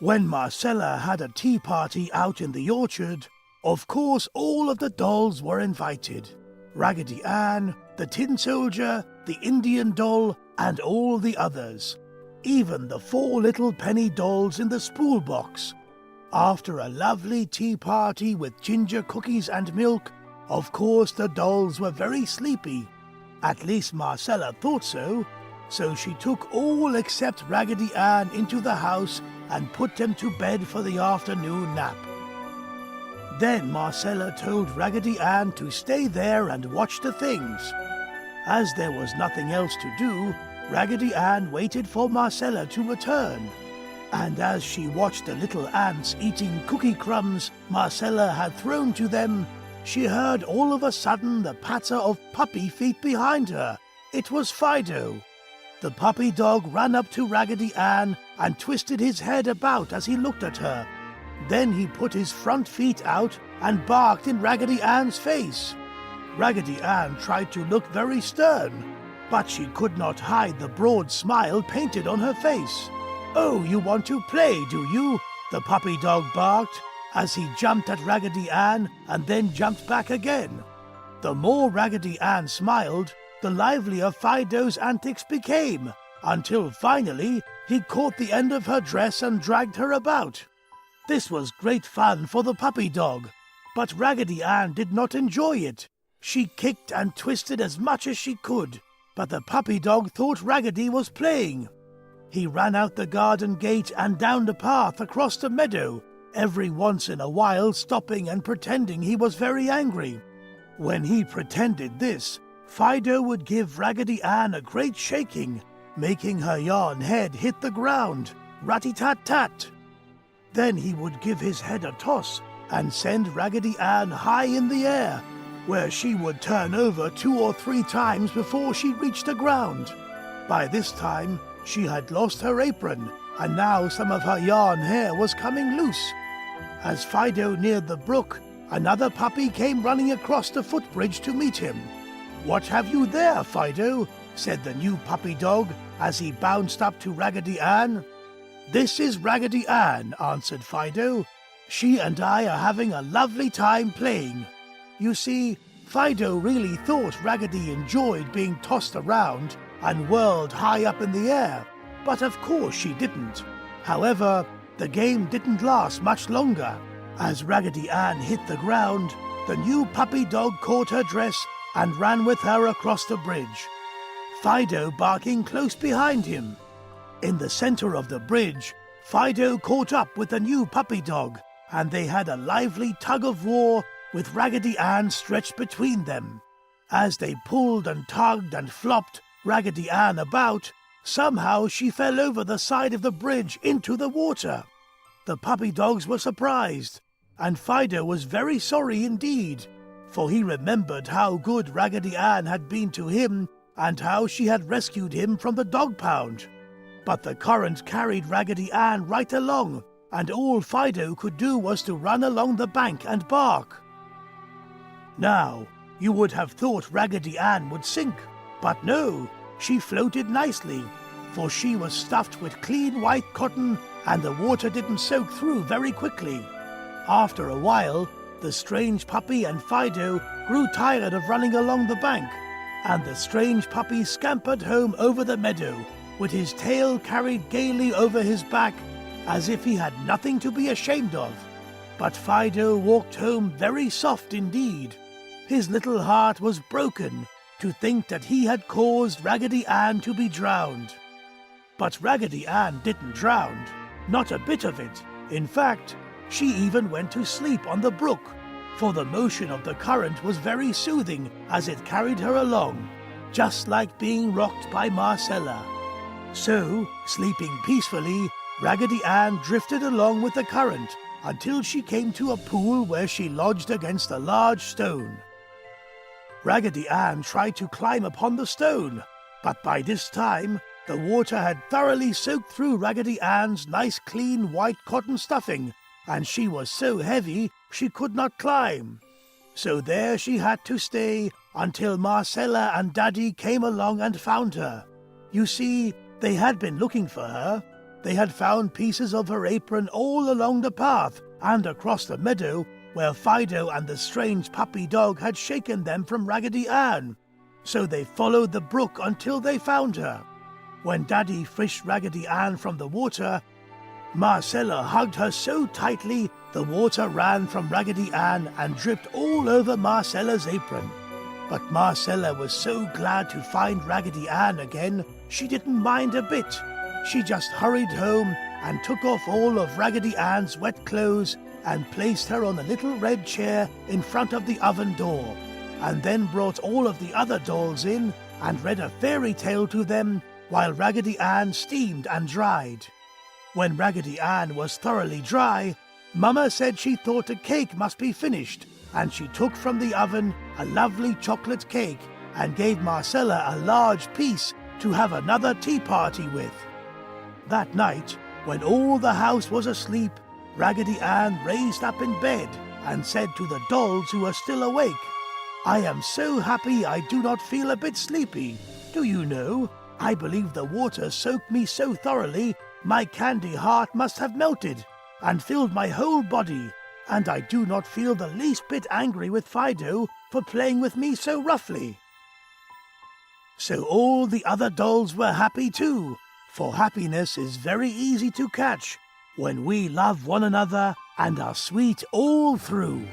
When Marcella had a tea party out in the orchard, of course all of the dolls were invited. Raggedy Ann, the Tin Soldier, the Indian doll, and all the others. Even the 4 little penny dolls in the spool box. After a lovely tea party with ginger cookies and milk, of course the dolls were very sleepy. At least Marcella thought so. So she took all except Raggedy Ann into the house and put them to bed for the afternoon nap. Then Marcella told Raggedy Ann to stay there and watch the things. As there was nothing else to do, Raggedy Ann waited for Marcella to return. And as she watched the little ants eating cookie crumbs Marcella had thrown to them, she heard all of a sudden the patter of puppy feet behind her. It was Fido. The puppy dog ran up to Raggedy Ann and twisted his head about as he looked at her. Then he put his front feet out and barked in Raggedy Ann's face. Raggedy Ann tried to look very stern, but she could not hide the broad smile painted on her face. "Oh, you want to play, do you?" the puppy dog barked, as he jumped at Raggedy Ann and then jumped back again. The more Raggedy Ann smiled, the livelier Fido's antics became, until finally he caught the end of her dress and dragged her about. This was great fun for the puppy dog, but Raggedy Ann did not enjoy it. She kicked and twisted as much as she could, but the puppy dog thought Raggedy was playing. He ran out the garden gate and down the path across the meadow, every once in a while stopping and pretending he was very angry. When he pretended this, Fido would give Raggedy Ann a great shaking, making her yarn head hit the ground, rat-tat-tat. Then he would give his head a toss and send Raggedy Ann high in the air, where she would turn over 2 or 3 times before she reached the ground. By this time, she had lost her apron, and now some of her yarn hair was coming loose. As Fido neared the brook, another puppy came running across the footbridge to meet him. "What have you there, Fido?" said the new puppy dog as he bounced up to Raggedy Ann. "This is Raggedy Ann," answered Fido. "She and I are having a lovely time playing." You see, Fido really thought Raggedy enjoyed being tossed around and whirled high up in the air, but of course she didn't. However, the game didn't last much longer. As Raggedy Ann hit the ground, the new puppy dog caught her dress and ran with her across the bridge, Fido barking close behind him. In the center of the bridge, Fido caught up with the new puppy dog, and they had a lively tug-of-war with Raggedy Ann stretched between them. As they pulled and tugged and flopped Raggedy Ann about, somehow she fell over the side of the bridge into the water. The puppy dogs were surprised, and Fido was very sorry indeed, for he remembered how good Raggedy Ann had been to him and how she had rescued him from the dog pound. But the current carried Raggedy Ann right along, and all Fido could do was to run along the bank and bark. Now, you would have thought Raggedy Ann would sink, but no, she floated nicely, for she was stuffed with clean white cotton and the water didn't soak through very quickly. After a while, the strange puppy and Fido grew tired of running along the bank, and the strange puppy scampered home over the meadow, with his tail carried gaily over his back, as if he had nothing to be ashamed of. But Fido walked home very soft indeed. His little heart was broken to think that he had caused Raggedy Ann to be drowned. But Raggedy Ann didn't drown, not a bit of it. In fact, she even went to sleep on the brook, for the motion of the current was very soothing as it carried her along, just like being rocked by Marcella. So, sleeping peacefully, Raggedy Ann drifted along with the current until she came to a pool where she lodged against a large stone. Raggedy Ann tried to climb upon the stone, but by this time the water had thoroughly soaked through Raggedy Ann's nice clean white cotton stuffing, and she was so heavy she could not climb. So there she had to stay until Marcella and Daddy came along and found her. You see, they had been looking for her, They had found pieces of her apron all along the path and across the meadow where Fido and the strange puppy dog had shaken them from Raggedy Ann. So they followed the brook until they found her. When Daddy fished Raggedy Ann from the water, Marcella hugged her so tightly the water ran from Raggedy Ann and dripped all over Marcella's apron. But Marcella was so glad to find Raggedy Ann again, she didn't mind a bit. She just hurried home and took off all of Raggedy Ann's wet clothes and placed her on a little red chair in front of the oven door, and then brought all of the other dolls in and read a fairy tale to them while Raggedy Ann steamed and dried. When Raggedy Ann was thoroughly dry, Mama said she thought a cake must be finished, and she took from the oven a lovely chocolate cake and gave Marcella a large piece to have another tea party with. That night, when all the house was asleep, Raggedy Ann raised up in bed and said to the dolls who were still awake, "I am so happy I do not feel a bit sleepy. Do you know, I believe the water soaked me so thoroughly my candy heart must have melted and filled my whole body, and I do not feel the least bit angry with Fido for playing with me so roughly." So all the other dolls were happy too, for happiness is very easy to catch when we love one another and are sweet all through.